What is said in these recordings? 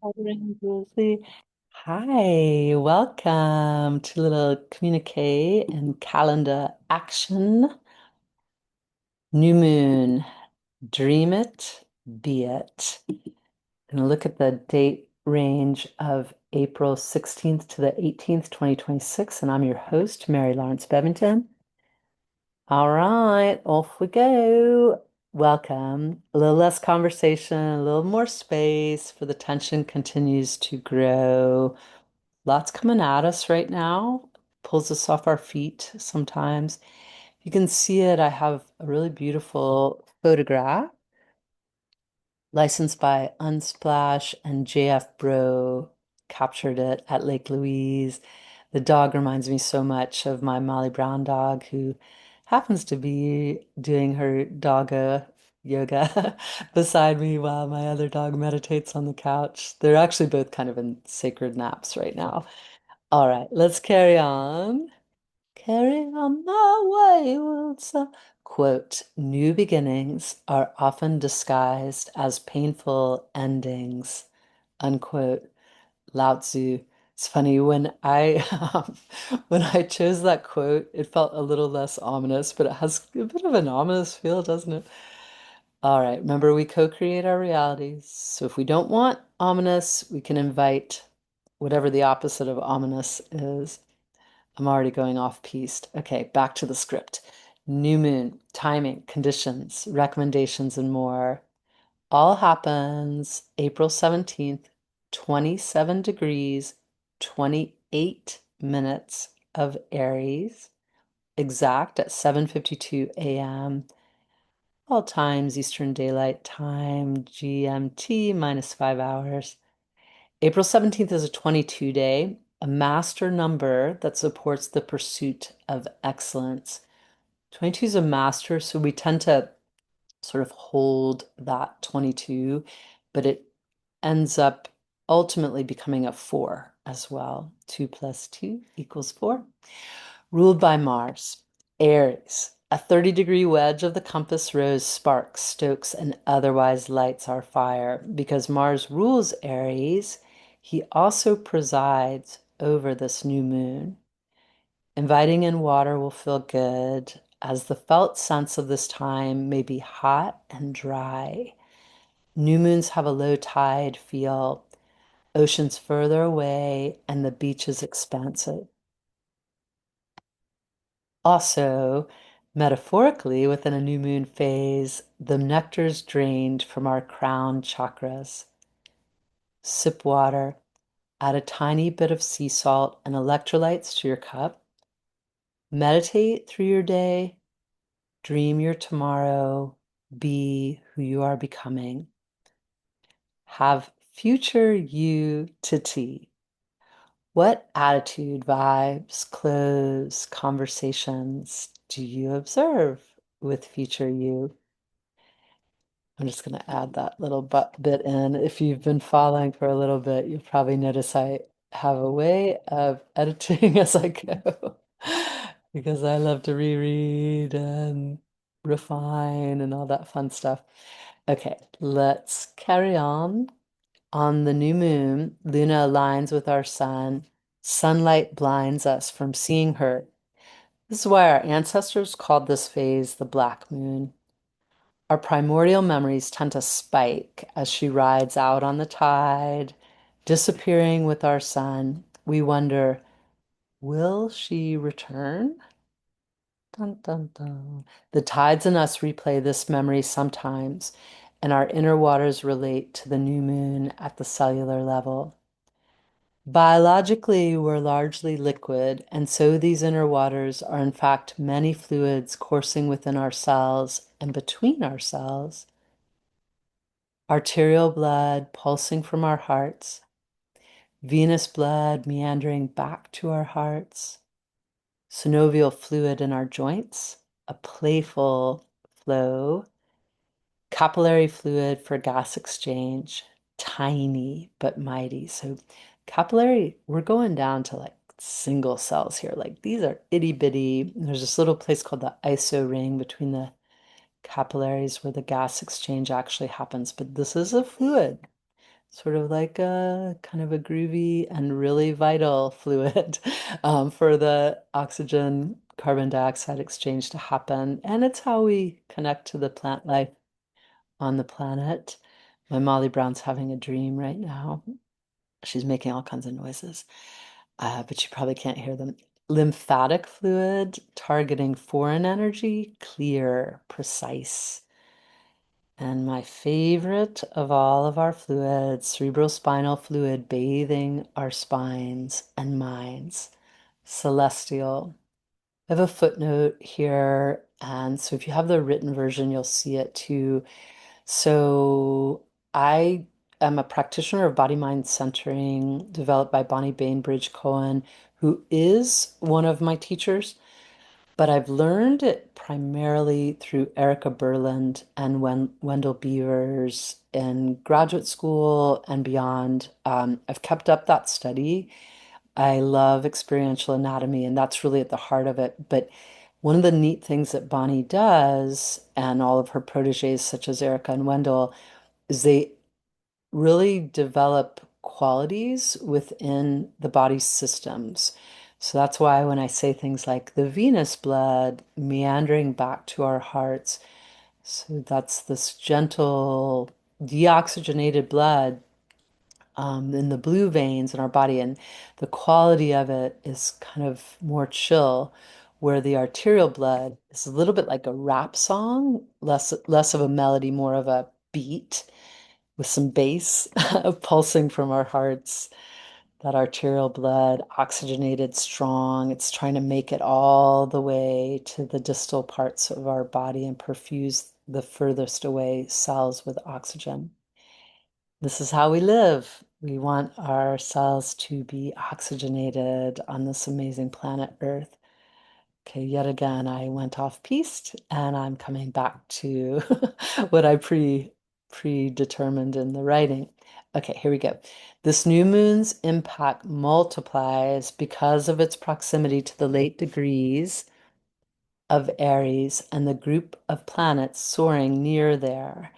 Rosie. Hi, welcome to little communique and calendar action. New moon, dream it, be it. And look at the date range of April 16th to the 18th, 2026. And I'm your host, Mary-Laurence Bevington. All right, off we go. Welcome. A little less conversation, a little more space for the tension continues to grow. Lots coming at us right now, pulls us off our feet sometimes. You can see it. I have a really beautiful photograph licensed by Unsplash and JF Brou captured it at Lake Louise. The dog reminds me so much of my Molly Brown dog, who happens to be doing her doggo yoga beside me while my other dog meditates on the couch. They're actually both kind of in sacred naps right now. All right, let's carry on. Carry on my wayward son. Quote, new beginnings are often disguised as painful endings. Unquote. Lao Tzu. It's funny when I chose that quote, it felt a little less ominous, but it has a bit of an ominous feel, doesn't it? All right, remember we co-create our realities. So if we don't want ominous, we can invite whatever the opposite of ominous is. I'm already going off piste. Okay, back to the script. New moon, timing, conditions, recommendations, and more. All happens April 17th, 27 degrees, 28 minutes of Aries, exact at 7:52 a.m. All times Eastern Daylight Time, GMT, minus 5 hours. April 17th is a 22 day, a master number that supports the pursuit of excellence. 22 is a master, so we tend to sort of hold that 22, but it ends up ultimately becoming a 4 as well. 2 plus 2 equals 4. Ruled by Mars, Aries. A 30-degree wedge of the compass rose sparks, stokes, and otherwise lights our fire. Because Mars rules Aries, he also presides over this new moon. Inviting in water will feel good, as the felt sense of this time may be hot and dry. New moons have a low tide feel, oceans further away, and the beach is expansive. Also, metaphorically, within a new moon phase, the nectar's drained from our crown chakras. Sip water, add a tiny bit of sea salt and electrolytes to your cup. Meditate through your day, dream your tomorrow, be who you are becoming. Have future you to tea. What attitude, vibes, clothes, conversations do you observe with future you? I'm just going to add that little bit in. If you've been following for a little bit, you'll probably notice I have a way of editing as I go because I love to reread and refine and all that fun stuff. Okay, let's carry on. On the new moon, Luna aligns with our sun. Sunlight blinds us from seeing her. This is why our ancestors called this phase the black moon. Our primordial memories tend to spike as she rides out on the tide, disappearing with our sun. We wonder, will she return? Dun, dun, dun. The tides in us replay this memory sometimes, and our inner waters relate to the new moon at the cellular level. Biologically, we're largely liquid, and so these inner waters are in fact many fluids coursing within our cells and between our cells. Arterial blood pulsing from our hearts, venous blood meandering back to our hearts, synovial fluid in our joints, a playful flow, capillary fluid for gas exchange, tiny but mighty. So capillary, we're going down to like single cells here. Like these are itty bitty. There's this little place called the iso ring between the capillaries where the gas exchange actually happens, but this is a fluid. sort of like a kind of a groovy and really vital fluid for the oxygen carbon dioxide exchange to happen. And it's how we connect to the plant life on the planet. My Molly Brown's having a dream right now. She's making all kinds of noises, but you probably can't hear them. Lymphatic fluid targeting foreign energy, clear, precise. And my favorite of all of our fluids, cerebrospinal fluid bathing our spines and minds, celestial. I have a footnote here, and so if you have the written version, you'll see it too. So I am a practitioner of body mind centering developed by Bonnie Bainbridge Cohen, who is one of my teachers. But I've learned it primarily through Erica Berland and Wendell Beavers in graduate school and beyond. I've kept up that study. I love experiential anatomy, and that's really at the heart of it. But one of the neat things that Bonnie does, and all of her proteges, such as Erica and Wendell, is they really develop qualities within the body's systems. So that's why when I say things like the venous blood meandering back to our hearts, so that's this gentle deoxygenated blood in the blue veins in our body, and the quality of it is kind of more chill, where the arterial blood is a little bit like a rap song, less of a melody, more of a beat with some bass pulsing from our hearts. That arterial blood, oxygenated, strong. It's trying to make it all the way to the distal parts of our body and perfuse the furthest away cells with oxygen. This is how we live. We want our cells to be oxygenated on this amazing planet Earth. Okay, yet again, I went off piste and I'm coming back to what I predetermined in the writing. Okay, here we go. This new moon's impact multiplies because of its proximity to the late degrees of Aries and the group of planets soaring near there.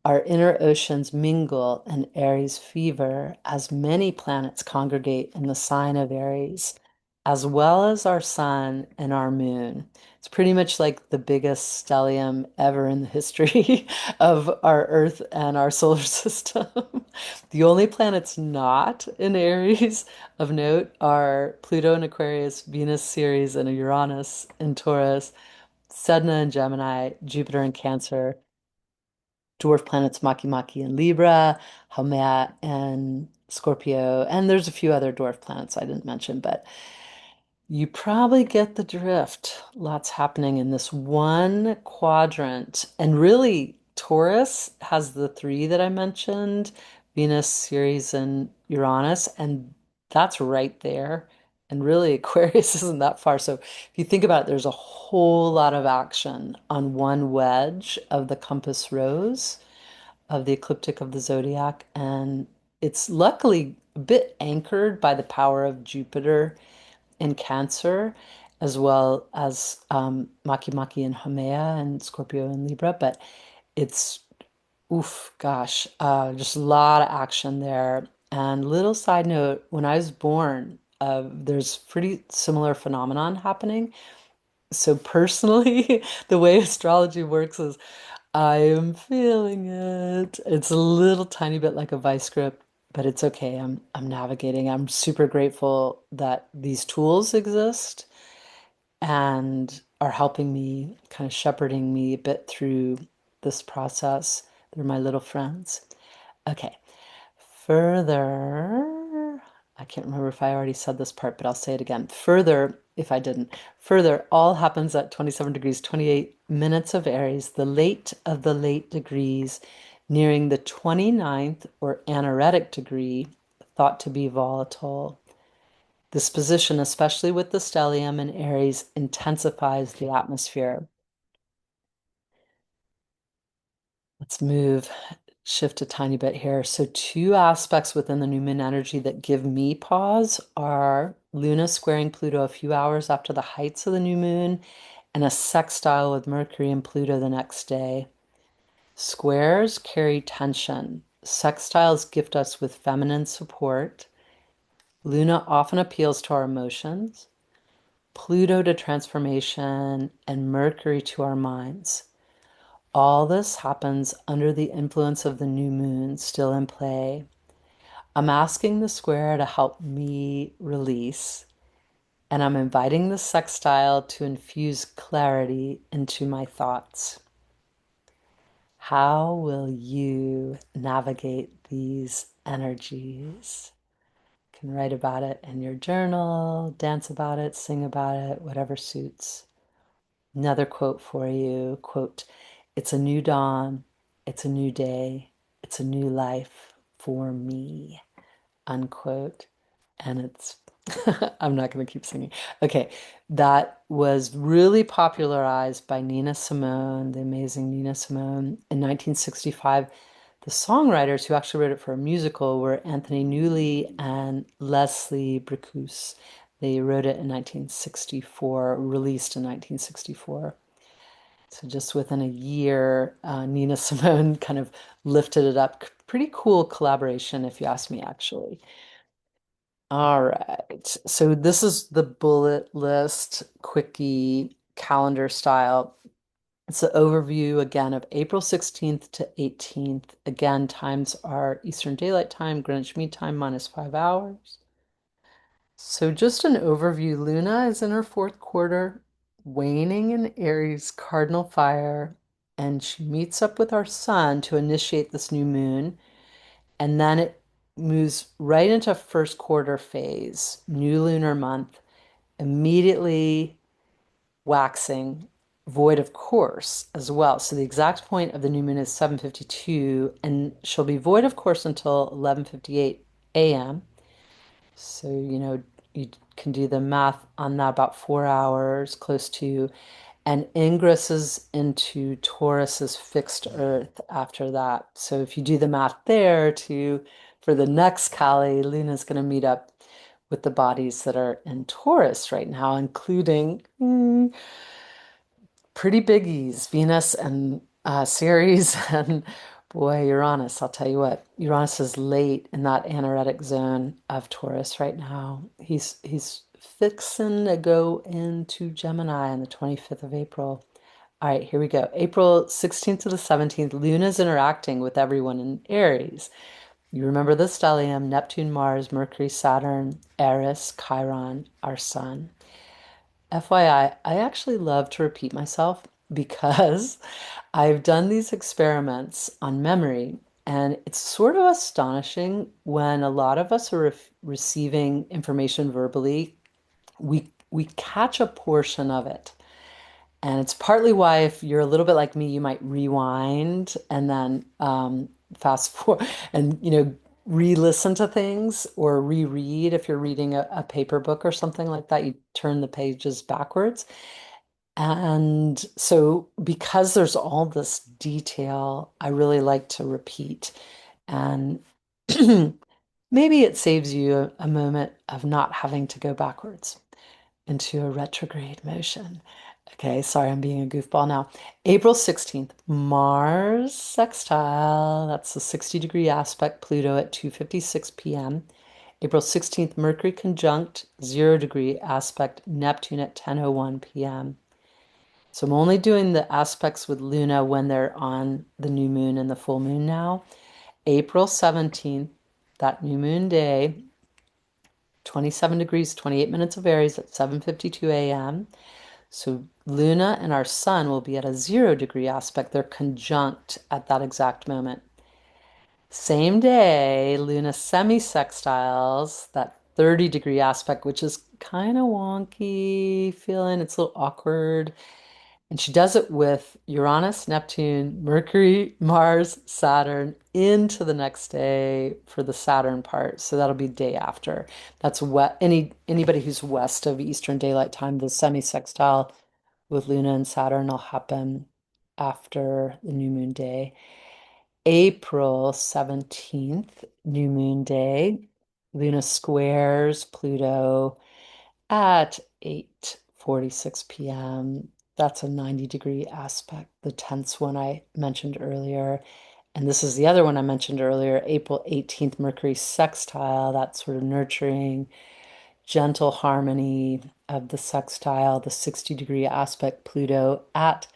Our inner oceans mingle in Aries fever as many planets congregate in the sign of Aries, as well as our sun and our moon. It's pretty much like the biggest stellium ever in the history of our Earth and our solar system. The only planets not in Aries of note are Pluto in Aquarius, Venus, Ceres, and Uranus in Taurus, Sedna in Gemini, Jupiter in Cancer, dwarf planets Maki and Libra, Haumea and Scorpio, and there's a few other dwarf planets I didn't mention, but you probably get the drift. Lots happening in this one quadrant. And really, Taurus has the three that I mentioned, Venus, Ceres, and Uranus, and that's right there. And really, Aquarius isn't that far. So if you think about it, there's a whole lot of action on one wedge of the compass rose of the ecliptic of the zodiac. And it's luckily a bit anchored by the power of Jupiter in Cancer, as well as Maki and Haumea and Scorpio and Libra. But it's, oof, gosh, just a lot of action there. And little side note, when I was born, there's pretty similar phenomenon happening. So personally, the way astrology works is I am feeling it. It's a little tiny bit like a vice grip, but it's okay. I'm navigating. I'm super grateful that these tools exist and are helping me, kind of shepherding me a bit through this process. They're my little friends. Okay. Further, I can't remember if I already said this part, but I'll say it again. Further, if I didn't, further, all happens at 27 degrees, 28 minutes of Aries, the late of the late degrees, nearing the 29th or anaretic degree, thought to be volatile. This position, especially with the stellium in Aries, intensifies the atmosphere. Let's shift a tiny bit here. So two aspects within the new moon energy that give me pause are Luna squaring Pluto a few hours after the heights of the new moon and a sextile with Mercury and Pluto the next day. Squares carry tension. Sextiles gift us with feminine support. Luna often appeals to our emotions, Pluto to transformation, and Mercury to our minds. All this happens under the influence of the new moon still in play. I'm asking the square to help me release, and I'm inviting the sextile to infuse clarity into my thoughts. How will you navigate these energies? You can write about it in your journal, dance about it, sing about it, whatever suits. Another quote for you, quote, "It's a new dawn, it's a new day, it's a new life for me," unquote. And it's, I'm not going to keep singing. Okay, that was really popularized by Nina Simone, the amazing Nina Simone, in 1965. The songwriters who actually wrote it for a musical were Anthony Newley and Leslie Bricusse. They wrote it in 1964, released in 1964. So just within a year, Nina Simone kind of lifted it up. Pretty cool collaboration, if you ask me, actually. All right. So this is the bullet list, quickie calendar style. It's the overview again of April 16th to 18th. Again, times are Eastern Daylight Time, Greenwich Mean Time minus 5 hours. So just an overview. Luna is in her fourth quarter, waning in Aries cardinal fire, and she meets up with our sun to initiate this new moon. And then it moves right into first quarter phase, new lunar month, immediately waxing, void of course as well. So the exact point of the new moon is 7:52, and she'll be void of course until 11:58 a.m. So, you can do the math on that, about 4 hours, close to, and ingresses into Taurus's fixed Earth after that. So if you do the math there too, for the next Kali, Luna's going to meet up with the bodies that are in Taurus right now, including pretty biggies, Venus and Ceres and boy, Uranus. I'll tell you what, Uranus is late in that anaretic zone of Taurus right now. He's fixing to go into Gemini on the 25th of April. All right, here we go. April 16th to the 17th, Luna's interacting with everyone in Aries. You remember the stellium, Neptune, Mars, Mercury, Saturn, Eris, Chiron, our sun. FYI, I actually love to repeat myself because I've done these experiments on memory, and it's sort of astonishing when a lot of us are receiving information verbally, we catch a portion of it. And it's partly why, if you're a little bit like me, you might rewind and then fast forward and, re-listen to things or reread. If you're reading a paper book or something like that, you turn the pages backwards. And so, because there's all this detail, I really like to repeat. And maybe it saves you a moment of not having to go backwards into a retrograde motion. Okay, sorry, I'm being a goofball now. April 16th, Mars sextile. That's a 60-degree aspect, Pluto at 2:56 p.m. April 16th, Mercury conjunct 0-degree aspect, Neptune at 10:01 p.m. So I'm only doing the aspects with Luna when they're on the new moon and the full moon now. April 17th, that new moon day, 27 degrees, 28 minutes of Aries at 7:52 a.m. So Luna and our sun will be at a 0-degree aspect. They're conjunct at that exact moment. Same day, Luna semi-sextiles, that 30-degree aspect, which is kind of wonky feeling. It's a little awkward. And she does it with Uranus, Neptune, Mercury, Mars, Saturn into the next day for the Saturn part. So that'll be day after. That's what anybody who's west of Eastern Daylight Time, the semi-sextile with Luna and Saturn will happen after the new moon day. April 17th, new moon day. Luna squares Pluto at 8:46 p.m. That's a 90-degree aspect, the tense one I mentioned earlier. And this is the other one I mentioned earlier, April 18th, Mercury sextile, that sort of nurturing, gentle harmony of the sextile, the 60-degree aspect Pluto at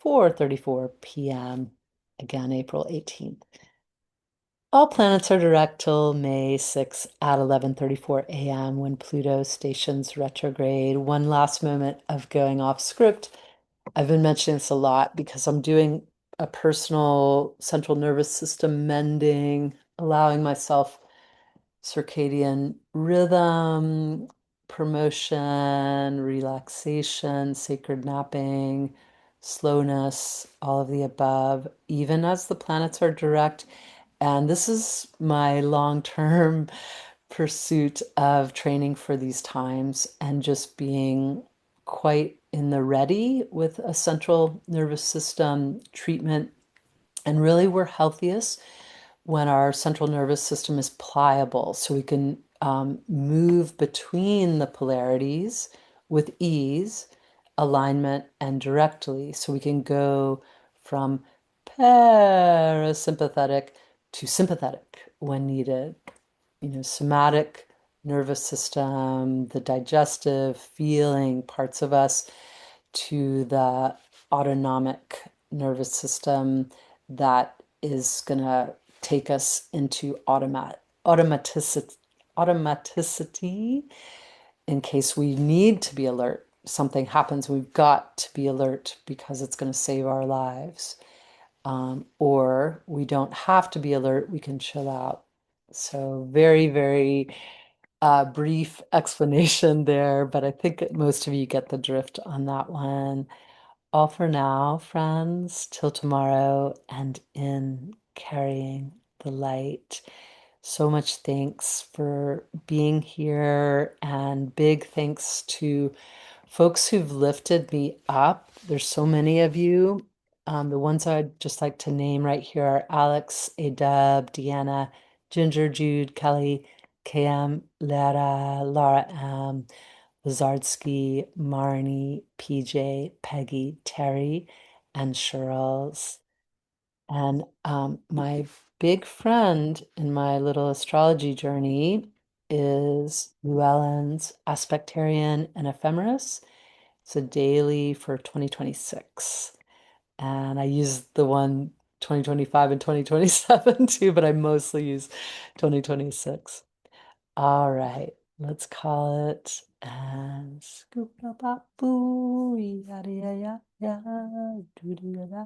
4:34 p.m. Again, April 18th. All planets are direct till May 6th at 11:34 a.m. when Pluto stations retrograde. One last moment of going off script. I've been mentioning this a lot because I'm doing a personal central nervous system mending, allowing myself circadian rhythm, promotion, relaxation, sacred napping, slowness, all of the above, even as the planets are direct. And this is my long-term pursuit of training for these times and just being quite in the ready with a central nervous system treatment. And really, we're healthiest when our central nervous system is pliable, so we can move between the polarities with ease, alignment, and directly. So we can go from parasympathetic to sympathetic when needed. Somatic nervous system, the digestive, feeling parts of us, to the autonomic nervous system that is going to take us into automaticity in case we need to be alert. Something happens, we've got to be alert because it's going to save our lives. Or we don't have to be alert, we can chill out. So, very, very brief explanation there, but I think that most of you get the drift on that one. All for now, friends, till tomorrow, and in carrying the light. So much thanks for being here, and big thanks to folks who've lifted me up. There's so many of you. The ones I'd just like to name right here are Alex, Adub, Deanna, Ginger, Jude, Kelly, KM, Lara, Laura M, Lazardsky, Marnie, PJ, Peggy, Terry, and Cheryl's. And my big friend in my little astrology journey is Llewellyn's Aspectarian and Ephemeris. It's a daily for 2026. And I use the one 2025 and 2027 too, but I mostly use 2026. All right, let's call it and scoop up boo yada yada yada doo doo da